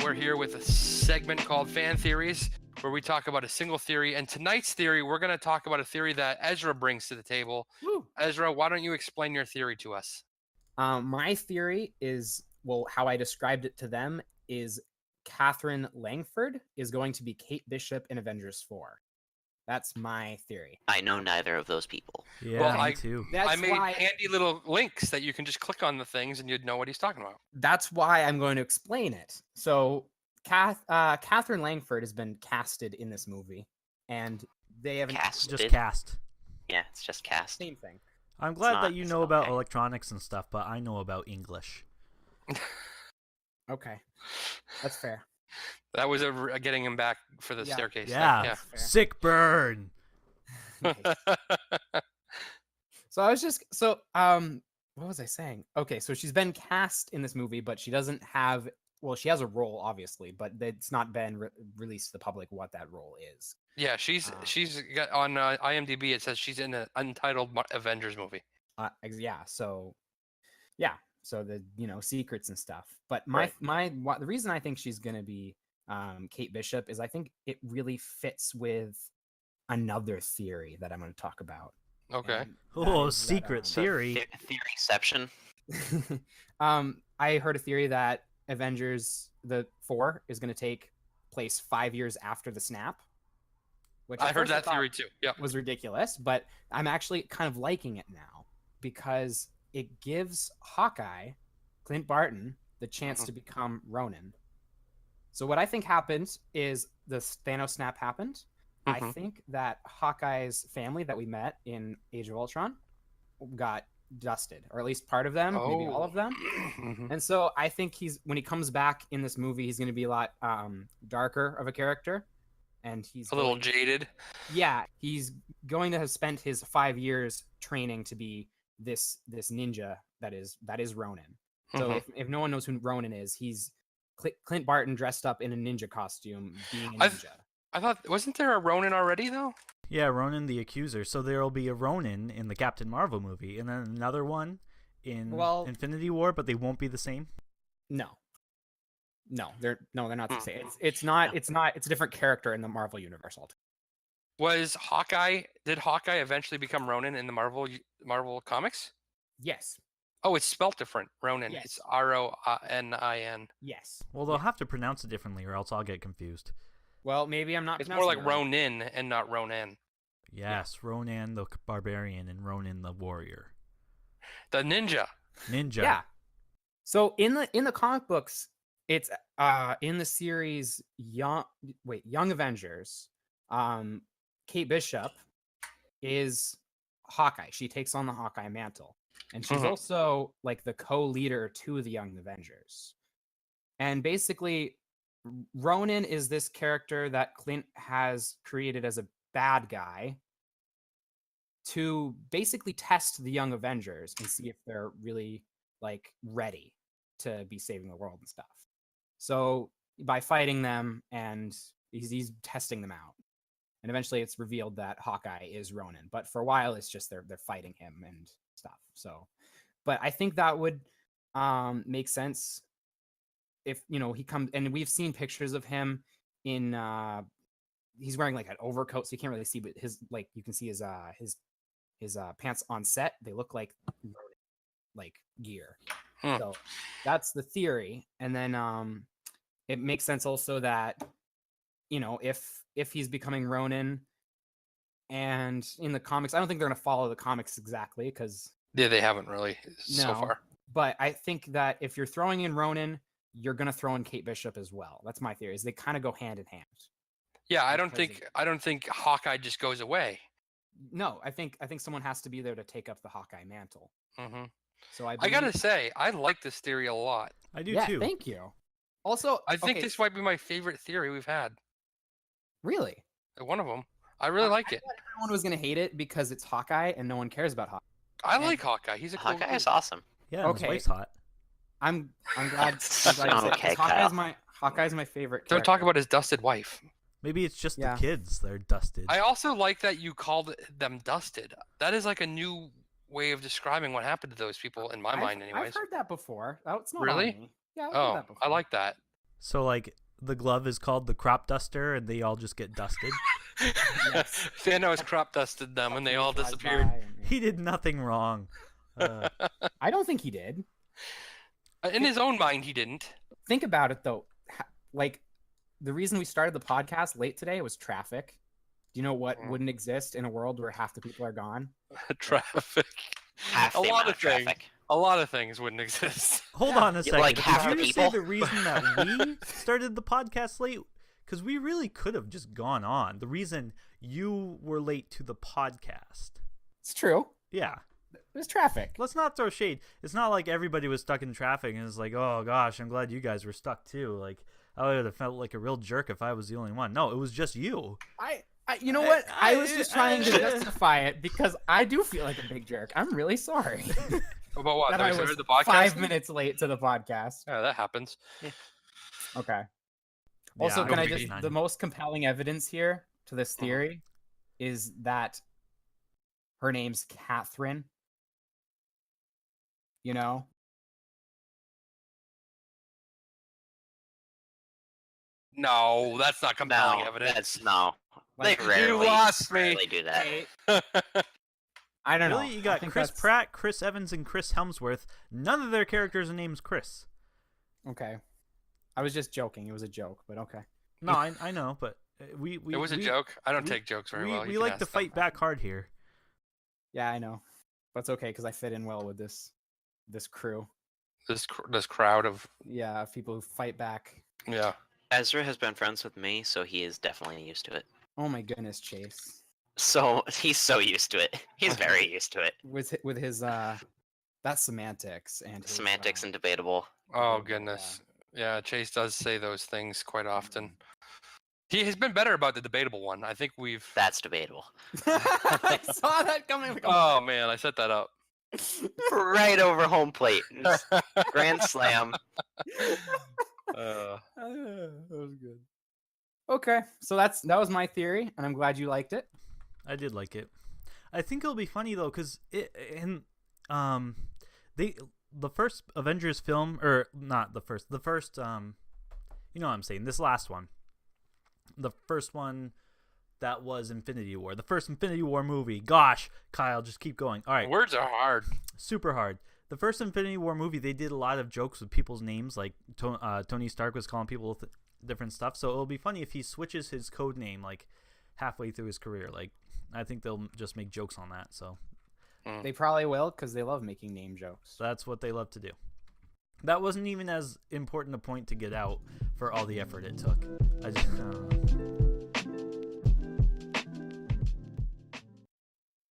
we're here with a segment called Fan Theories, where we talk about a single theory. And tonight's theory, we're going to talk about a theory that Ezra brings to the table. Woo. Ezra, why don't you explain your theory to us? My theory is, well, how I described it to them is Katherine Langford is going to be Kate Bishop in Avengers 4. That's my theory. I know neither of those people. Yeah, Well, me too. I made handy little links that you can just click on the things and you'd know what he's talking about. That's why I'm going to explain it. So, Katherine Langford has been casted in this movie, and they haven't just cast. Yeah, it's just cast. Same thing. I'm glad that you know about electronics and stuff, but I know about English. Okay, that's fair. That was getting him back for the staircase. Yeah, sick burn. So what was I saying? Okay, so she's been cast in this movie, but she doesn't have. Well, she has a role, obviously, but it's not been released to the public what that role is. Yeah, she's got on IMDb. It says she's in an untitled Avengers movie. So the secrets and stuff. But the reason I think she's gonna be Kate Bishop is I think it really fits with another theory that I'm going to talk about. Okay. Secret theory. Theoryception. I heard a theory that Avengers 4 is going to take place 5 years after the snap. Which I heard that theory too. Yeah, was ridiculous, but I'm actually kind of liking it now because it gives Hawkeye, Clint Barton, the chance to become Ronin. So what I think happened is the Thanos snap happened. I think that Hawkeye's family that we met in Age of Ultron got dusted, or at least part of them, maybe all of them. And so I think when he comes back in this movie, he's going to be a lot darker of a character. And he's a little jaded. Yeah, he's going to have spent his 5 years training to be this ninja that is Ronin. So if no one knows who Ronin is, he's Clint Barton dressed up in a ninja costume being a ninja. I thought, wasn't there a Ronin already, though? Yeah, Ronin the Accuser. So there'll be a Ronin in the Captain Marvel movie, and then another one in Infinity War, but they won't be the same? No, they're not the same. It's not. It's a different character in the Marvel universe altogether. Did Hawkeye eventually become Ronin in the Marvel comics? Yes. Oh, it's spelled different. Ronin. Yes. It's Ronin. Yes. Well, they'll have to pronounce it differently, or else I'll get confused. Well, maybe I'm not. It's more like Ronin and not Ronan. Yes, yeah. Ronan the barbarian and Ronin the warrior. The ninja. Yeah. So in the comic books, it's in the series Young Avengers. Kate Bishop is Hawkeye. She takes on the Hawkeye mantle. And she's also like the co-leader to the Young Avengers. And basically, Ronin is this character that Clint has created as a bad guy to basically test the Young Avengers and see if they're really like ready to be saving the world and stuff. So by fighting them, and he's testing them out. And eventually it's revealed that Hawkeye is Ronin. But for a while, it's just they're fighting him and stuff. So, but I think that would make sense if he comes, and we've seen pictures of him in he's wearing like an overcoat, so you can't really see, but you can see his pants on set. They look like gear. So that's the theory. And then it makes sense also that if he's becoming Ronin, and in the comics, I don't think they're going to follow the comics exactly because they haven't really so far. But I think that if you're throwing in Ronin, you're going to throw in Kate Bishop as well. That's my theory. Is they kind of go hand in hand. Yeah, I don't think Hawkeye just goes away. No, I think someone has to be there to take up the Hawkeye mantle. So I gotta say, I like this theory a lot. I do too. Thank you. Also, I think this might be my favorite theory we've had. Really? One of them. I really like it. Everyone was gonna hate it because it's Hawkeye and no one cares about Hawkeye. I like Hawkeye. He's a cool Hawkeye is awesome. Yeah, his wife's hot. I'm glad. Hawkeye's my favorite character. Don't talk about his dusted wife. Maybe it's just the kids. They're dusted. I also like that you called them dusted. That is like a new way of describing what happened to those people in my mind anyways. I've heard that before. It's not really? on me. Yeah, I've oh, heard that before. I like that. So like the glove is called the crop duster, and they all just get dusted. Yes. Thanos crop dusted them, and they all disappeared. He did nothing wrong. I don't think he did. In his own mind, he didn't. Think about it though. Like, the reason we started the podcast late today was traffic. Do you know what wouldn't exist in a world where half the people are gone? Traffic. Half the amount of traffic. A lot of things wouldn't exist. Hold on a second. Like half Did the you say people? the reason that we started the podcast late? Because we really could have just gone on. The reason you were late to the podcast. It's true. Yeah. There's traffic. Let's not throw shade. It's not like everybody was stuck in traffic and it's like, oh gosh, I'm glad you guys were stuck too. Like, I would have felt like a real jerk if I was the only one. No, it was just you. You know what? I was just trying to justify it because I do feel like a big jerk. I'm really sorry. About what? that That I we was started the podcast? 5 minutes late to the podcast. Yeah, that happens. Okay. Also, Yeah, can I it'll be just, fine. the most compelling evidence here to this theory is that her name's Katherine. You know? No, that's not compelling No, evidence. that's no. Like, They you rarely, lost me. rarely do that. Hey, I don't know. Really? You I got think Chris that's- Pratt, Chris Evans, and Chris Helmsworth. None of their characters' names Chris. Okay. I was just joking. It was a joke, but okay. No, I know, but we It was a joke. I don't we- take jokes very we, well. You we can like ask to them. fight back hard here. Yeah, I know. But it's okay because I fit in well with this crew. This crowd of Yeah, people who fight back. yeah. Ezra has been friends with me, so he is definitely used to it. Oh my goodness, Chase. So he's so used to it. He's very used to it. With his that's semantics and his, Semantics and debatable. Oh goodness. Yeah, Chase does say those things quite often. He has been better about the debatable one. I think we've. That's debatable. I saw that coming. Like, Oh man, I set that up. Right over home plate. Grand slam. Uh, that was good. Okay, so that was my theory, and I'm glad you liked it. I did like it. I think it'll be funny though, because the first Avengers film, or not the first, you know what I'm saying, this last one, the first one that was Infinity War, the first Infinity War movie. Gosh, Kyle, just keep going. All right, words are hard. super hard. The first Infinity War movie, they did a lot of jokes with people's names, like Tony Stark was calling people different stuff. So it'll be funny if he switches his code name like halfway through his career. Like, I think they'll just make jokes on that. So They probably will because they love making name jokes. that's what they love to do. That wasn't even as important a point to get out for all the effort it took. I just